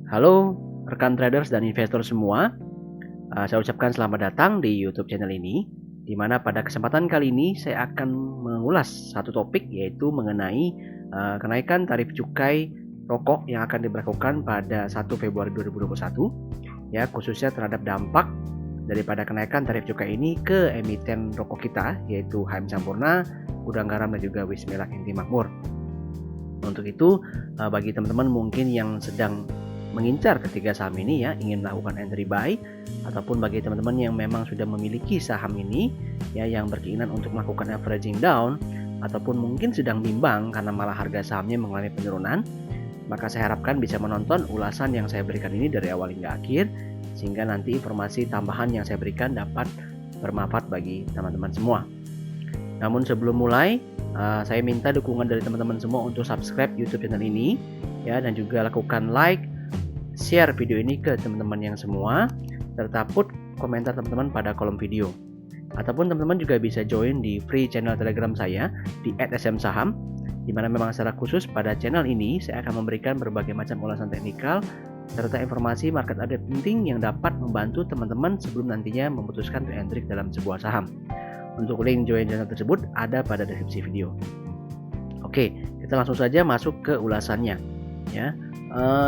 Halo rekan traders dan investor semua, saya ucapkan selamat datang di YouTube channel ini, di mana pada kesempatan kali ini saya akan mengulas satu topik yaitu mengenai kenaikan tarif cukai rokok yang akan diberlakukan pada 1 Februari 2021, ya, khususnya terhadap dampak daripada kenaikan tarif cukai ini ke emiten rokok kita yaitu HM Sampurna, Gudang Garam dan juga Wismilak Inti Makmur. Untuk itu, bagi teman-teman mungkin yang sedang mengincar ketiga saham ini ya, ingin melakukan entry buy, ataupun bagi teman-teman yang memang sudah memiliki saham ini ya, yang berkeinginan untuk melakukan averaging down, ataupun mungkin sedang bimbang karena malah harga sahamnya mengalami penurunan, maka saya harapkan bisa menonton ulasan yang saya berikan ini dari awal hingga akhir, sehingga nanti informasi tambahan yang saya berikan dapat bermanfaat bagi teman-teman semua. Namun sebelum mulai, saya minta dukungan dari teman-teman semua untuk subscribe YouTube channel ini ya, dan juga lakukan like, share video ini ke teman-teman yang semua, serta put komentar teman-teman pada kolom video. Ataupun teman-teman juga bisa join di free channel Telegram saya di @smsaham, di mana memang secara khusus pada channel ini saya akan memberikan berbagai macam ulasan teknikal serta informasi market update penting yang dapat membantu teman-teman sebelum nantinya memutuskan entry dalam sebuah saham. Untuk link join channel tersebut ada pada deskripsi video. Oke, kita langsung saja masuk ke ulasannya ya.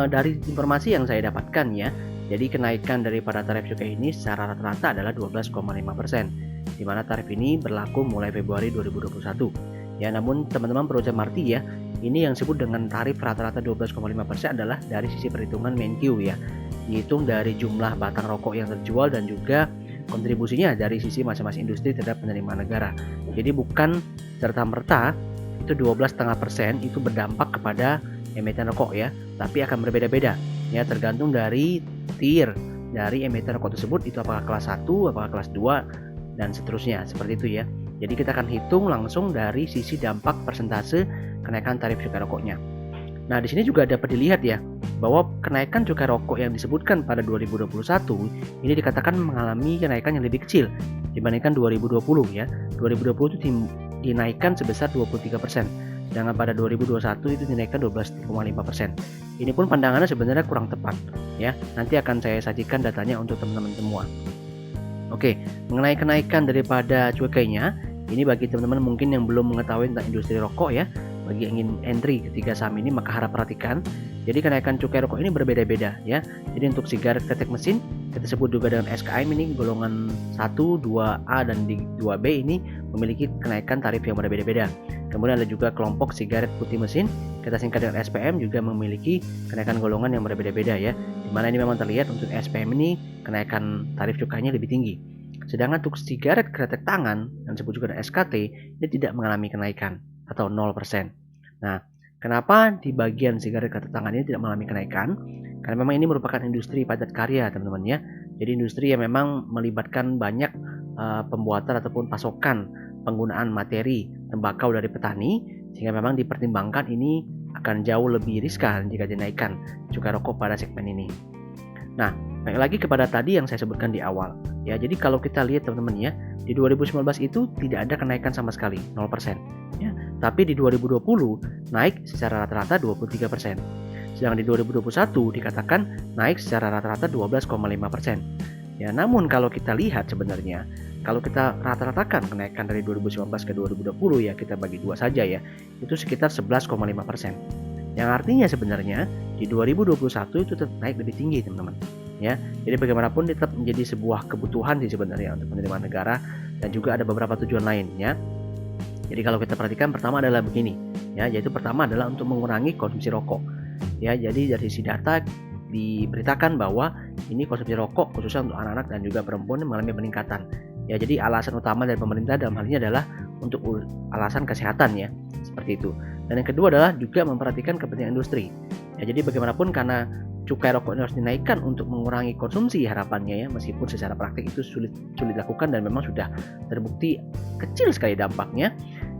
Dari informasi yang saya dapatkan ya, jadi kenaikan daripada tarif cukai ini secara rata-rata adalah 12,5%, di mana tarif ini berlaku mulai Februari 2021. Ya, namun teman-teman perlu cermati ya, ini yang disebut dengan tarif rata-rata 12,5% adalah dari sisi perhitungan MenQ ya, dihitung dari jumlah batang rokok yang terjual dan juga kontribusinya dari sisi masing-masing industri terhadap penerimaan negara. Jadi bukan serta-merta itu 12,5% itu berdampak kepada emiten rokok ya, tapi akan berbeda-beda ya, tergantung dari tier dari emiten rokok tersebut, itu apakah kelas 1, apakah kelas 2 dan seterusnya, seperti itu ya. Jadi kita akan hitung langsung dari sisi dampak persentase kenaikan tarif cukai rokoknya. Nah, di sini juga dapat dilihat ya, bahwa kenaikan cukai rokok yang disebutkan pada 2021 ini dikatakan mengalami kenaikan yang lebih kecil dibandingkan 2020 ya. 2020 itu dinaikkan sebesar 23%. Sedangkan pada 2021 itu dinaikkan 12,5%. Ini pun pandangannya sebenarnya kurang tepat ya. Nanti akan saya sajikan datanya untuk teman-teman semua. Oke, mengenai kenaikan daripada cukainya, ini bagi teman-teman mungkin yang belum mengetahui tentang industri rokok ya, bagi yang ingin entry ketiga saham ini maka harap perhatikan. Jadi kenaikan cukai rokok ini berbeda-beda ya. Jadi untuk sigaret ketek mesin kita sebut juga dengan SKM ini golongan 1, 2A dan 2B ini memiliki kenaikan tarif yang berbeda-beda. Kemudian ada juga kelompok sigaret putih mesin, kita singkat dengan SPM, juga memiliki kenaikan golongan yang berbeda-beda ya. Dimana ini memang terlihat untuk SPM ini kenaikan tarif cukainya lebih tinggi. Sedangkan untuk sigaret kretek tangan yang disebut juga dengan SKT ini tidak mengalami kenaikan atau 0%. Nah, kenapa di bagian sigaret kretek tangan ini tidak mengalami kenaikan? Karena memang ini merupakan industri padat karya teman-teman ya. Jadi industri yang memang melibatkan banyak pembuatan ataupun pasokan penggunaan materi tembakau dari petani, sehingga memang dipertimbangkan ini akan jauh lebih riskan jika dinaikkan cukai rokok pada segmen ini. Nah, balik lagi kepada tadi yang saya sebutkan di awal ya. Jadi kalau kita lihat teman-teman ya, di 2019 itu tidak ada kenaikan sama sekali, 0% ya. Tapi di 2020 naik secara rata-rata 23%. Sedangkan di 2021 dikatakan naik secara rata-rata 12,5%. Ya, namun kalau kita lihat sebenarnya, kalau kita rata-ratakan kenaikan dari 2019 ke 2020 ya, kita bagi dua saja ya, itu sekitar 11,5%. Yang artinya sebenarnya di 2021 itu tetap naik lebih tinggi teman-teman ya. Jadi bagaimanapun tetap menjadi sebuah kebutuhan sih sebenarnya untuk penerimaan negara, dan juga ada beberapa tujuan lain ya. Jadi kalau kita perhatikan, pertama adalah begini ya, yaitu pertama adalah untuk mengurangi konsumsi rokok ya. Jadi dari sisi data diberitakan bahwa ini konsumsi rokok khususnya untuk anak-anak dan juga perempuan mengalami peningkatan ya. Jadi alasan utama dari pemerintah dalam hal ini adalah untuk alasan kesehatan ya, seperti itu. Dan yang kedua adalah juga memperhatikan kepentingan industri ya. Jadi bagaimanapun karena cukai rokok ini harus dinaikkan untuk mengurangi konsumsi harapannya ya, meskipun secara praktik itu sulit dilakukan dan memang sudah terbukti kecil sekali dampaknya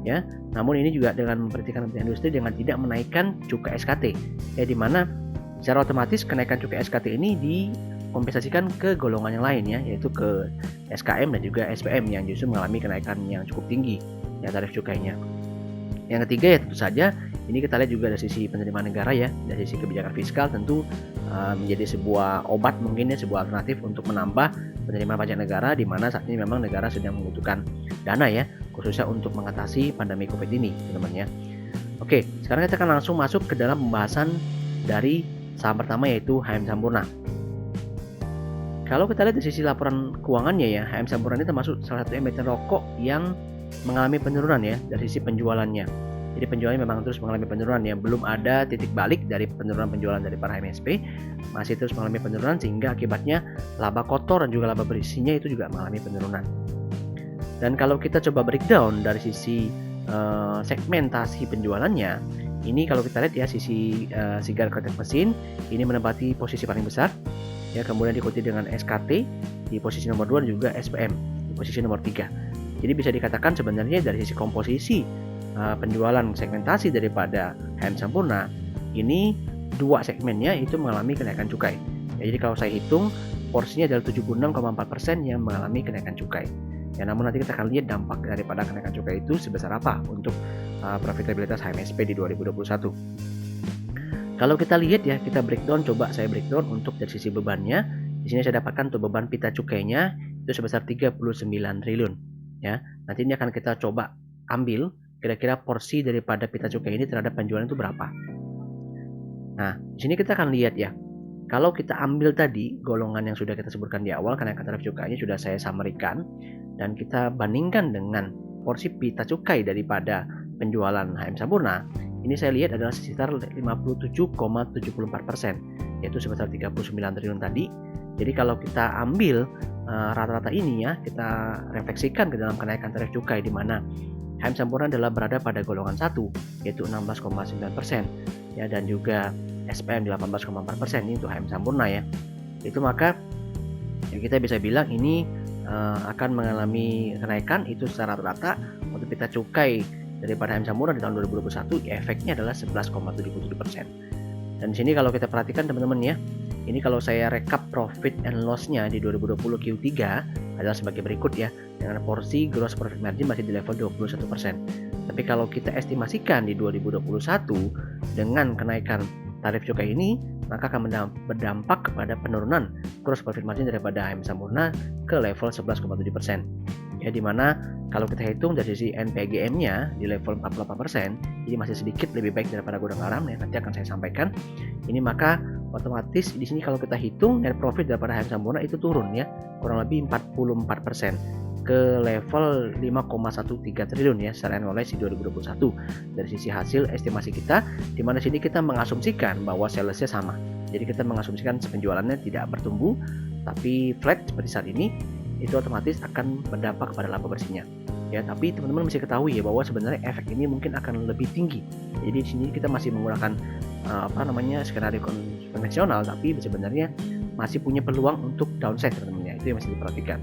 ya. Namun ini juga dengan memperhatikan kepentingan industri dengan tidak menaikkan cukai SKT ya, di mana secara otomatis kenaikan cukai SKT ini dikompensasikan ke golongan yang lain ya, yaitu ke SKM dan juga SPM yang justru mengalami kenaikan yang cukup tinggi ya tarif cukainya. Yang ketiga ya tentu saja Ini kita lihat juga dari sisi penerimaan negara ya, dari sisi kebijakan fiskal tentu menjadi sebuah obat mungkin ya, sebuah alternatif untuk menambah penerimaan pajak negara, di mana saat ini memang negara sedang membutuhkan dana ya, khususnya untuk mengatasi pandemi COVID ini, teman-teman ya. Oke, sekarang kita akan langsung masuk ke dalam pembahasan dari saham pertama yaitu HM Sampurna. Kalau kita lihat dari sisi laporan keuangannya ya, HM Sampurna ini termasuk salah satu emiten rokok yang mengalami penurunan ya dari sisi penjualannya. Jadi penjualannya memang terus mengalami penurunan ya, belum ada titik balik dari penurunan penjualan dari para MSP, masih terus mengalami penurunan sehingga akibatnya laba kotor dan juga laba bersihnya itu juga mengalami penurunan. Dan kalau kita coba breakdown dari sisi segmentasi penjualannya, ini kalau kita lihat ya sisi sigar kretek mesin ini menempati posisi paling besar ya, kemudian diikuti dengan SKT di posisi nomor 2 dan juga SPM di posisi nomor 3. Jadi bisa dikatakan sebenarnya dari sisi komposisi penjualan segmentasi daripada HM Sampurna ini dua segmennya itu mengalami kenaikan cukai ya, jadi kalau saya hitung porsinya adalah 76,4% yang mengalami kenaikan cukai ya, namun nanti kita akan lihat dampak daripada kenaikan cukai itu sebesar apa untuk profitabilitas HMSP di 2021. Kalau kita lihat ya, kita breakdown, coba saya breakdown untuk dari sisi bebannya. Di sini saya dapatkan untuk beban pita cukainya itu sebesar 39 triliun ya. Nanti ini akan kita coba ambil kira-kira porsi daripada pita cukai ini terhadap penjualan itu berapa. Nah, di sini kita akan lihat ya. Kalau kita ambil tadi golongan yang sudah kita sebutkan di awal, kenaikan tarif cukainya sudah saya summary-kan, dan kita bandingkan dengan porsi pita cukai daripada penjualan HM Sampurna, ini saya lihat adalah sekitar 57,74%, yaitu sebesar 39 triliun tadi. Jadi kalau kita ambil rata-rata ini ya, kita refleksikan ke dalam kenaikan tarif cukai di mana HM Sampurna adalah berada pada golongan 1 yaitu 16,9% ya, dan juga SPM 18,4% ini untuk HM Sampurna ya. Itu maka ya kita bisa bilang ini akan mengalami kenaikan itu secara rata-rata untuk pita cukai daripada HM Sampurna di tahun 2021 ya, efeknya adalah 11,77%. Dan di sini kalau kita perhatikan teman-teman ya, ini kalau saya rekap profit and loss-nya di 2020 Q3 adalah sebagai berikut ya, dengan porsi gross profit margin masih di level 21%. Tapi kalau kita estimasikan di 2021 dengan kenaikan tarif cukai ini, maka akan berdampak kepada penurunan gross profit margin daripada HM Sampurna ke level 11,7%. Ya, dimana kalau kita hitung dari sisi NPGM-nya di level 48%, ini masih sedikit lebih baik daripada gudang garam ya, nanti akan saya sampaikan. Ini maka otomatis di sini kalau kita hitung net profit daripada HM Sampurna itu turun ya, kurang lebih 44% ke level 5,13 triliun ya secara annualized di 2021 dari sisi hasil estimasi kita, di mana sini kita mengasumsikan bahwa salesnya sama. Jadi kita mengasumsikan penjualannya tidak bertumbuh tapi flat seperti saat ini, itu otomatis akan berdampak pada laba bersihnya. Ya, tapi teman-teman mesti ketahui ya bahwa sebenarnya efek ini mungkin akan lebih tinggi. Jadi di sini kita masih menggunakan skenario konvensional, tapi sebenarnya masih punya peluang untuk downside teman-teman ya. Itu yang masih diperhatikan.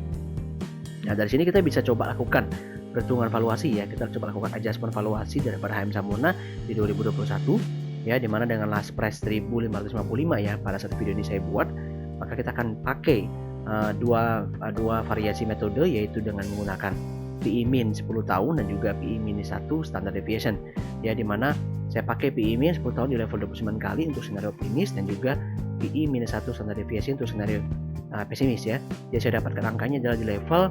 Nah, dari sini kita bisa coba lakukan perhitungan valuasi ya. Kita coba lakukan adjustment valuasi daripada HM Sampurna di 2021 ya, dimana dengan last price 1555 ya pada saat video ini saya buat, maka kita akan pakai dua variasi metode, yaitu dengan menggunakan PE min 10 tahun dan juga PE min 1 standard deviation ya, dimana saya pakai PE min 10 tahun di level 29 kali untuk skenario optimis dan juga PE min 1 standard deviation untuk skenario pesimis ya. Jadi saya dapatkan angkanya adalah di level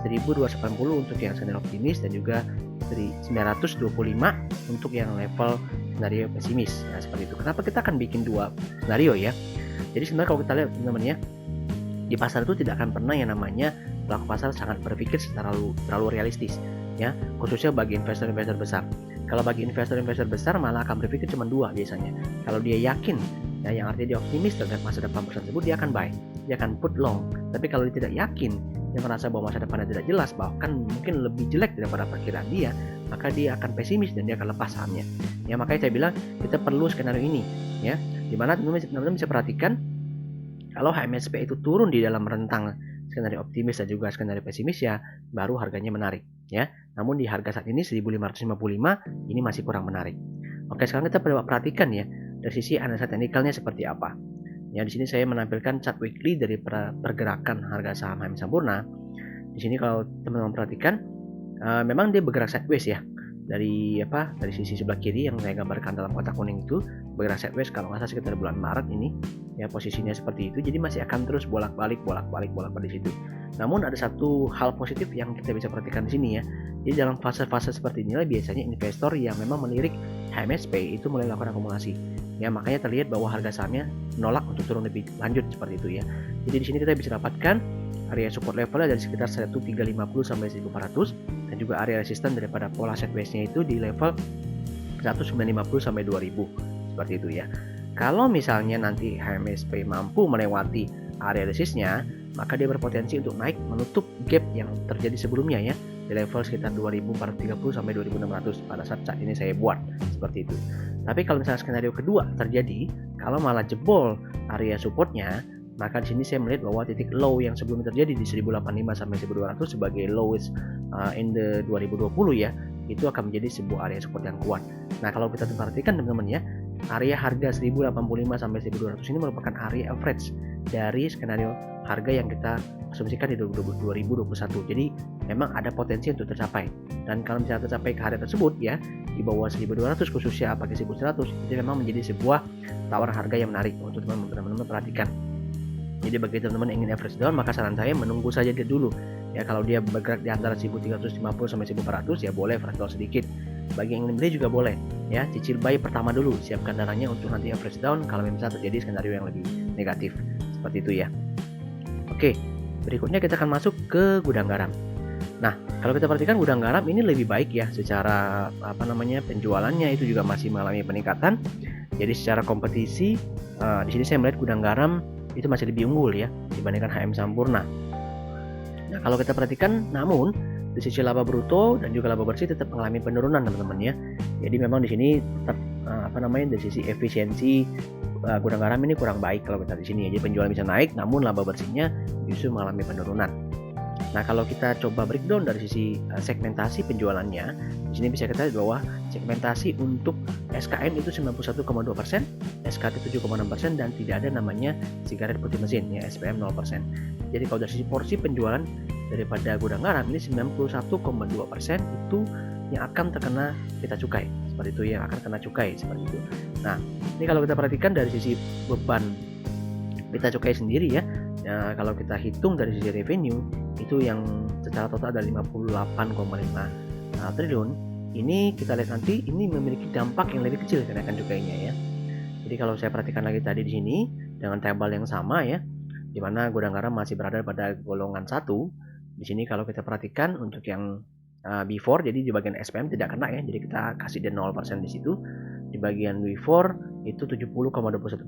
1280 untuk yang skenario optimis dan juga 925 untuk yang level skenario pesimis. Nah, seperti itu. Kenapa kita akan bikin dua skenario ya? Jadi sebenarnya kalau kita lihat teman-teman ya, di pasar itu tidak akan pernah yang namanya pelaku pasar sangat berpikir secara terlalu realistis ya, khususnya bagi investor-investor besar. Kalau bagi investor-investor besar malah akan berpikir cuma dua biasanya. Kalau dia yakin ya, yang artinya dia optimis terhadap masa depan perusahaan tersebut, dia akan buy, dia akan put long. Tapi kalau dia tidak yakin, dia merasa bahwa masa depannya tidak jelas, bahkan mungkin lebih jelek daripada perkiraan dia, maka dia akan pesimis dan dia akan lepas sahamnya ya. Makanya saya bilang kita perlu skenario ini ya, dimana teman-teman bisa perhatikan kalau HMSP itu turun di dalam rentang skenario optimis dan juga skenario pesimis ya, baru harganya menarik ya. Namun di harga saat ini 1555 ini masih kurang menarik. Oke, sekarang kita perhatikan ya dari sisi analisa teknikalnya seperti apa. Ya, di sini saya menampilkan chart weekly dari pergerakan harga saham HM Sampurna. Di sini kalau teman-teman perhatikan memang dia bergerak sideways ya. dari sisi sebelah kiri yang saya gambarkan dalam kotak kuning itu bergerak sideways, kalau nggak salah sekitar bulan Maret ini ya, posisinya seperti itu. Jadi masih akan terus bolak-balik di situ. Namun ada satu hal positif yang kita bisa perhatikan di sini ya. Jadi dalam fase-fase seperti inilah biasanya investor yang memang melirik HMSP itu mulai melakukan akumulasi. Ya, makanya terlihat bahwa harga sahamnya menolak untuk turun lebih lanjut seperti itu ya. Jadi di sini kita bisa dapatkan area support levelnya dari sekitar 1350 sampai 1400, dan juga area resisten daripada pola sideways-nya itu di level 1950 sampai 2000 seperti itu ya. Kalau misalnya nanti HMSP mampu melewati area resistnya, maka dia berpotensi untuk naik menutup gap yang terjadi sebelumnya ya, di level sekitar 2430 sampai 2600 pada saat ini saya buat seperti itu. Tapi kalau misalnya skenario kedua terjadi, kalau malah jebol area supportnya, maka di sini saya melihat bahwa titik low yang sebelumnya terjadi di 1085 sampai 1200 sebagai lowest in the 2020 ya, itu akan menjadi sebuah area support yang kuat. Nah, kalau kita perhatikan teman-teman ya, area harga 1085 sampai 1200 ini merupakan area average dari skenario harga yang kita asumsikan di 2021. Jadi memang ada potensi untuk tercapai. Dan kalau misalnya tercapai ke area tersebut ya, di bawah 1200 khususnya pakai 1100, itu memang menjadi sebuah tawaran harga yang menarik untuk teman-teman perhatikan. Jadi bagi teman-teman yang ingin average down, maka saran saya menunggu saja dia dulu. Ya, kalau dia bergerak di antara 1350 sampai 1400 ya boleh average down sedikit. Bagi yang ingin beli juga boleh. Ya, cicil buy pertama dulu, siapkan dananya untuk nanti average down kalau misalnya terjadi skenario yang lebih negatif. Seperti itu ya. Oke, berikutnya kita akan masuk ke gudang garam. Nah, kalau kita perhatikan gudang garam ini lebih baik ya, secara penjualannya itu juga masih mengalami peningkatan. Jadi secara kompetisi di sini saya melihat gudang garam itu masih lebih unggul ya dibandingkan HM Sampurna. Nah, kalau kita perhatikan, namun di sisi laba bruto dan juga laba bersih tetap mengalami penurunan teman-teman ya. Jadi memang di sini tetap dari sisi efisiensi gudang garam ini kurang baik kalau kita di sini ya. Jadi penjualan bisa naik, namun laba bersihnya justru mengalami penurunan. Nah, kalau kita coba breakdown dari sisi segmentasi penjualannya, di sini bisa kita lihat bahwa segmentasi untuk SKM itu 91,2%, SKT 7,6%, dan tidak ada namanya sigaret putih mesin ya, SPM 0%. Jadi kalau dari sisi porsi penjualan daripada gudang garam ini 91,2% itu yang akan terkena pita cukai seperti itu, yang akan kena cukai seperti itu. Nah, ini kalau kita perhatikan dari sisi beban pita cukai sendiri ya, kalau kita hitung dari sisi revenue itu yang secara total ada 58,5 triliun. Ini kita lihat nanti ini memiliki dampak yang lebih kecil kenaikan cukainya ya. Jadi kalau saya perhatikan lagi tadi di sini dengan tabel yang sama ya, di mana gudang garam masih berada pada golongan 1. Di sini kalau kita perhatikan untuk yang before, jadi di bagian SPM tidak kena ya, jadi kita kasih dia 0% di situ. Di bagian before itu 70,21%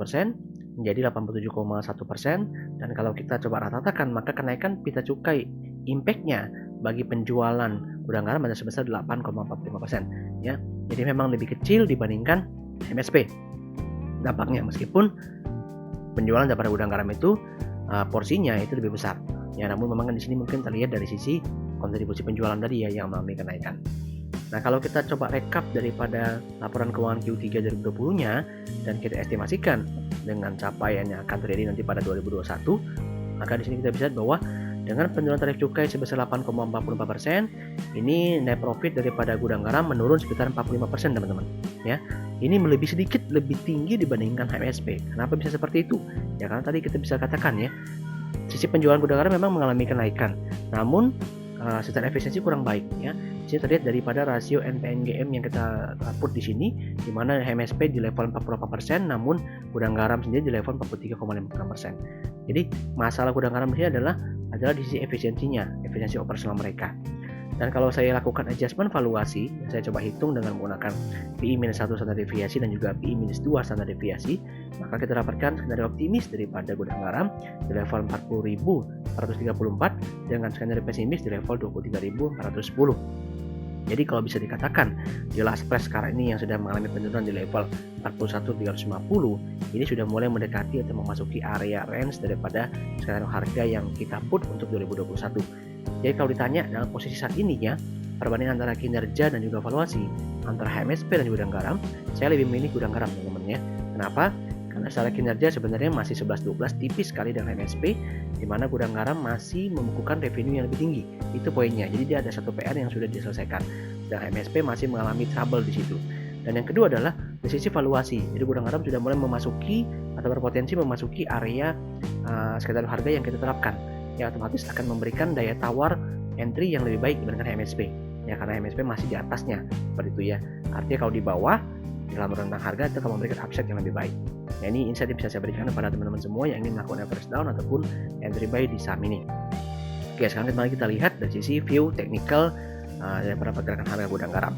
menjadi 87,1%, dan kalau kita coba rata-ratakan maka kenaikan pita cukai impact-nya bagi penjualan gudang garam ada sebesar 8,45% ya. Jadi memang lebih kecil dibandingkan MSP dampaknya, meskipun penjualan daripada gudang garam itu porsinya itu lebih besar ya. Namun memang di sini mungkin terlihat dari sisi kontribusi penjualan tadi ya yang mengalami kenaikan. Nah, kalau kita coba rekap daripada laporan keuangan Q3 2020-nya dan kita estimasikan dengan capaian yang akan terjadi nanti pada 2021, maka di sini kita bisa lihat bahwa dengan penjualan tarif cukai sebesar 8,44%, ini net profit daripada gudang garam menurun sekitar 45% teman-teman. Ya, ini lebih sedikit lebih tinggi dibandingkan HMSP. Kenapa bisa seperti itu? Ya karena tadi kita bisa katakan ya, sisi penjualan gudang garam memang mengalami kenaikan, namun secara efisiensi kurang baik ya. Ini terlihat daripada rasio NPNGM yang kita put di sini, di mana HMSP di level 48%, namun gudang garam sendiri di level 43,56%. Jadi masalah gudang garam ini adalah di sisi efisiensinya, efisiensi operasional mereka. Dan kalau saya lakukan adjustment valuasi, saya coba hitung dengan menggunakan PI-1 standar deviasi dan juga PI-2 standar deviasi, maka kita dapatkan skenario optimis daripada gudang garam di level 40.434 dengan skenario pesimis di level 23.410. Jadi kalau bisa dikatakan di last price sekarang ini yang sudah mengalami penurunan di level 41.350, ini sudah mulai mendekati atau memasuki area range daripada skenario harga yang kita put untuk 2021. Jadi kalau ditanya dalam posisi saat ini ya, perbandingan antara kinerja dan juga valuasi antara HMSP dan gudang garam, saya lebih memilih gudang garam teman-teman ya. Kenapa? Karena secara kinerja sebenarnya masih 11-12, tipis sekali dengan HMSP, di mana gudang garam masih membukukan revenue yang lebih tinggi. Itu poinnya. Jadi dia ada satu PR yang sudah diselesaikan. dan MSP masih mengalami trouble di situ. Dan yang kedua adalah dari sisi valuasi. Jadi Gudang Garam sudah mulai memasuki atau berpotensi memasuki area skenario harga yang kita terapkan. Ya otomatis akan memberikan daya tawar entry yang lebih baik dibandingkan MSP. Ya karena MSP masih di atasnya seperti itu ya. Artinya kalau di bawah dalam rentang harga itu akan memberikan upside yang lebih baik. Nah ini insight yang bisa saya berikan kepada teman-teman semua yang ingin melakukan average down ataupun entry buy di saham ini. Oke, sekarang kita lihat dari sisi view technical daripada pergerakan harga Gudang Garam.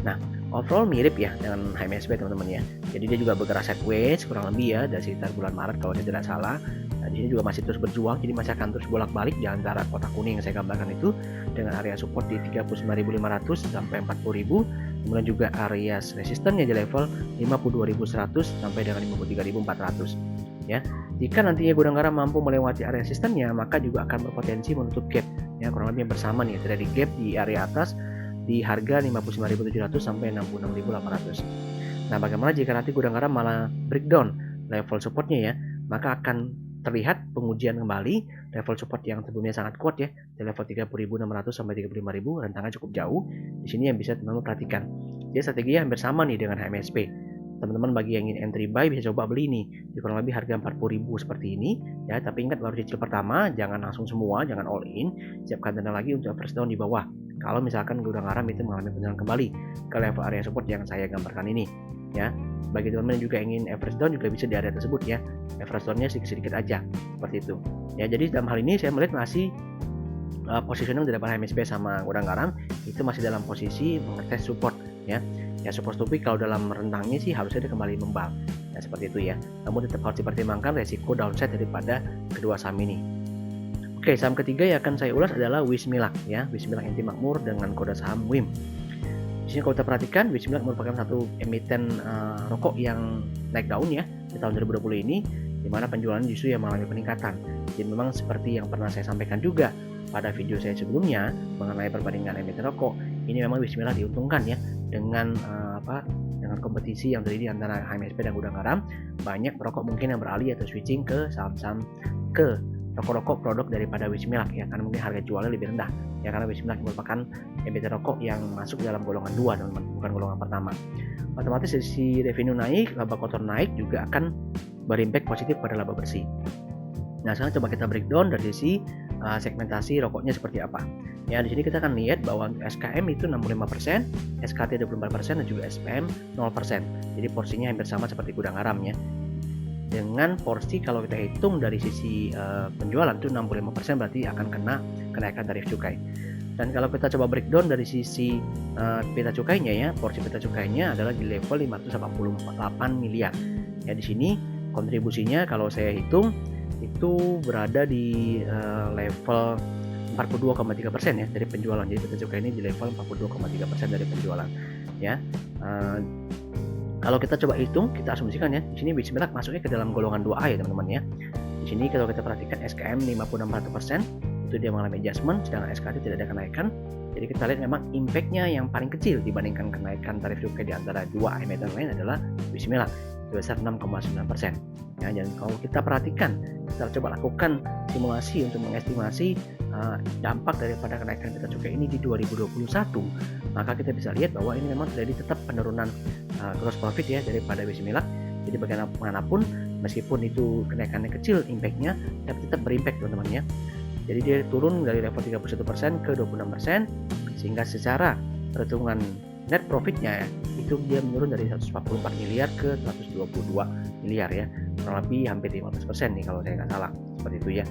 Nah, overall mirip ya dengan HMSP teman-teman ya. Jadi dia juga bergerak sideways kurang lebih ya dari sekitar bulan Maret kalau saya tidak salah. Nah, di sini juga masih terus berjuang, jadi masih akan terus bolak-balik di antara kotak kuning yang saya gambarkan itu dengan area support di 39.500 sampai 40.000. Kemudian juga area resistannya di level 52.100 sampai dengan 53.400 ya. Jika nantinya Gudang Garam mampu melewati area resistannya, maka juga akan berpotensi menutup gap ya kurang lebih bersama nih, terjadi gap di area atas di harga 59.700 sampai 66.800. Nah, bagaimana jika nanti Gudang Garam malah breakdown level supportnya ya, maka akan terlihat pengujian kembali level support yang sebelumnya sangat kuat ya di level 30.600 sampai 35.000, rentangnya cukup jauh. Di sini yang bisa teman-teman perhatikan. Jadi strateginya hampir sama nih dengan HMSP. Teman-teman bagi yang ingin entry buy bisa coba beli nih di kurang lebih harga 40.000 seperti ini ya, tapi ingat baru cicil pertama, jangan langsung semua, jangan all in. Siapkan dana lagi untuk average down di bawah. Kalau misalkan Gudang Garam itu mengalami penurunan kembali ke level area support yang saya gambarkan ini ya. Bagi teman-teman yang juga ingin average down juga bisa di area tersebut ya. Average downnya sedikit-sedikit aja seperti itu ya. Jadi dalam hal ini saya melihat masih positioning di depan HMSP sama Gudang Garam itu masih dalam posisi mengetes support ya. Ya support to be kalau dalam rentangnya sih harusnya dia kembali membal ya, seperti itu ya. Namun tetap harus dipertimbangkan resiko downside daripada kedua saham ini. Oke, saham ketiga yang akan saya ulas adalah Wismilak ya. Wismilak Inti Makmur dengan kode saham WIM. Di sini kalau kita perhatikan, Wismilak merupakan satu emiten rokok yang naik daun ya di tahun 2020 ini, di mana penjualan justru yang mengalami peningkatan. Jadi memang seperti yang pernah saya sampaikan juga pada video saya sebelumnya mengenai perbandingan emiten rokok, ini memang Wismilak diuntungkan ya dengan dengan kompetisi yang terjadi antara HMSP dan Gudang Garam. Banyak perokok mungkin yang beralih atau switching ke saham-saham ke rokok-rokok produk daripada Wismilak ya, karena mungkin harga jualnya lebih rendah ya, karena Wismilak merupakan emiten rokok yang masuk dalam golongan 2 teman-teman, bukan golongan pertama. Otomatis dari sisi revenue naik, laba kotor naik juga akan berimpact positif pada laba bersih. Nah, sekarang coba kita breakdown dari sisi segmentasi rokoknya seperti apa. Ya, di sini kita akan lihat bahwa SKM itu 65%, SKT 24% dan juga SPM 0%. Jadi porsinya hampir sama seperti Gudang Garam ya. Dengan porsi kalau kita hitung dari sisi penjualan itu 65% berarti akan kena kenaikan tarif cukai. Dan kalau kita coba breakdown dari sisi pita cukainya ya, porsi pita cukainya adalah di level 588 miliar. Ya, di sini kontribusinya kalau saya hitung itu berada di level 42,3% ya dari penjualan. Jadi pita cukai ini di level 42,3% dari penjualan ya. Kalau kita coba hitung, kita asumsikan ya, di sini Wismilak masuknya ke dalam golongan 2A ya teman-teman ya. Di sini kalau kita perhatikan SKM 56% itu dia mengalami adjustment, sedangkan SKT tidak ada kenaikan. Jadi kita lihat memang impact-nya yang paling kecil dibandingkan kenaikan tarif cukai di antara dua emiten lain adalah Wismilak sebesar 6,9%. Ya, dan kalau kita perhatikan, kita coba lakukan simulasi untuk mengestimasi dampak daripada kenaikan pita cukai ini di 2021, maka kita bisa lihat bahwa ini memang terjadi tetap penurunan gross profit ya daripada Wismilak. Jadi bagaimanapun meskipun itu kenaikannya kecil impact-nya, tapi tetap berimpact teman-teman ya. Jadi dia turun dari level 31% ke 26%, sehingga secara perhitungan net profitnya ya, itu dia menurun dari 144 miliar ke 122 miliar ya, kurang lebih hampir 15% nih kalau saya nggak salah, seperti itu ya.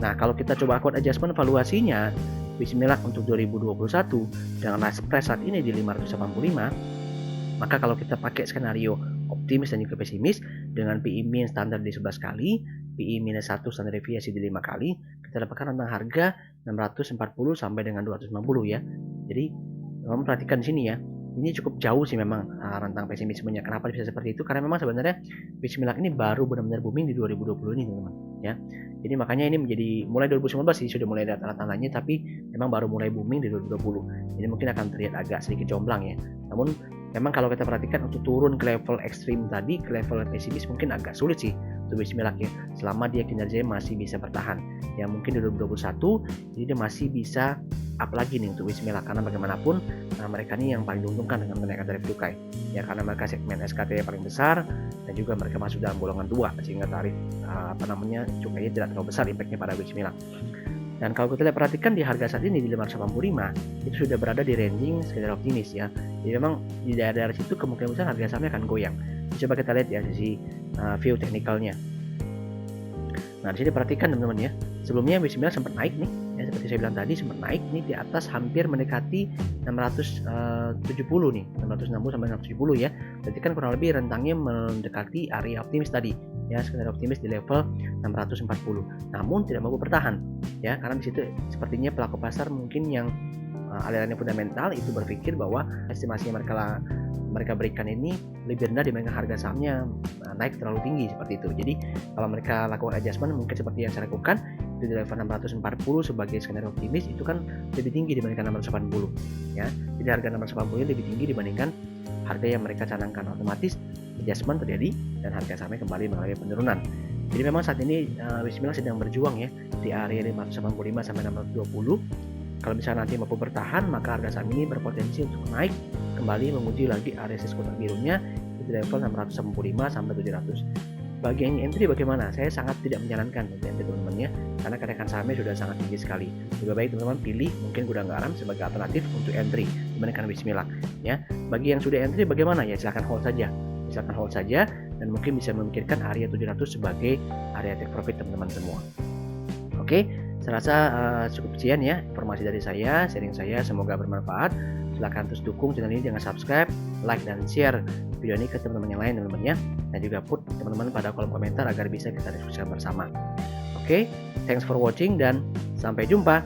Nah, kalau kita coba akun adjustment valuasinya Wismilak untuk 2021 dengan last price saat ini di 585, maka kalau kita pakai skenario optimis dan juga pesimis dengan PE min standar di 11 kali, PE minus 1 standar deviasi di 5 kali, kita dapatkan tentang harga 640 sampai dengan 250 ya. Jadi teman perhatikan di sini ya, ini cukup jauh sih memang rentang pesimismenya. Kenapa bisa seperti itu? Karena memang sebenarnya Wismilak ini baru benar-benar booming di 2020 ini teman-teman ya. Jadi makanya ini menjadi mulai 2019 sih sudah mulai ada tanda-tandanya, tapi memang baru mulai booming di 2020. Jadi mungkin akan terlihat agak sedikit jomplang ya. Namun memang kalau kita perhatikan untuk turun ke level ekstrim tadi, ke level pesimis mungkin agak sulit sih untuk Wismilak ya. Selama dia kinerjanya masih bisa bertahan. Ya mungkin di 2021 jadi dia masih bisa up lagi nih untuk Wismila, karena bagaimanapun mereka ini yang paling diuntungkan dengan kenaikan tarif cukai ya, karena mereka segmen SKT paling besar dan juga mereka masuk dalam golongan 2 sehingga tarif cukainya tidak terlalu besar impactnya pada Wismila. Dan kalau kita lihat perhatikan di harga saat ini di 585 itu sudah berada di ranging skenario optimis ya. Jadi memang di daerah-daerah situ kemungkinan besar harga sahamnya akan goyang. Coba kita lihat ya sisi view teknikalnya. Nah, di sini perhatikan teman-teman ya. Sebelumnya Wismila sempat naik nih, ya seperti saya bilang tadi sempat naik nih di atas hampir mendekati 670 nih, 660 sampai 670 ya. Berarti kan kurang lebih rentangnya mendekati area optimis tadi. Ya, skenario optimis di level 640. Namun tidak mampu bertahan ya, karena di situ sepertinya pelaku pasar mungkin yang alirannya fundamental itu berpikir bahwa estimasi yang mereka berikan ini lebih rendah dibandingkan harga sahamnya naik terlalu tinggi seperti itu. Jadi kalau mereka lakukan adjustment mungkin seperti yang saya lakukan itu di level 640 sebagai skenario optimis itu kan lebih tinggi dibandingkan 680 ya. Jadi harga 680 lebih tinggi dibandingkan harga yang mereka canangkan, otomatis adjustment terjadi dan harga sahamnya kembali mengalami penurunan. Jadi memang saat ini Wismila sedang berjuang ya di area 585 sampai 620. Kalau misalnya nanti mampu bertahan, maka harga saham ini berpotensi untuk naik kembali menguji lagi area kotak birunya di level 685 sampai 700. Bagi yang entry bagaimana? Saya sangat tidak menyarankan untuk entry teman-teman ya, karena kenaikan sahamnya sudah sangat tinggi sekali. Lebih baik teman-teman pilih mungkin Gudang Garam sebagai alternatif untuk entry dibandingkan Wismila ya. Bagi yang sudah entry bagaimana ya? Silahkan hold saja. Silahkan hold saja dan mungkin bisa memikirkan area 700 sebagai area take profit teman-teman semua. Oke, saya rasa cukup sekian ya informasi dari saya, sharing saya, semoga bermanfaat. Silahkan terus dukung channel ini dengan subscribe, like, dan share video ini ke teman-teman yang lain teman-teman ya. Dan juga put teman-teman pada kolom komentar agar bisa kita diskusikan bersama. Oke, thanks for watching dan sampai jumpa.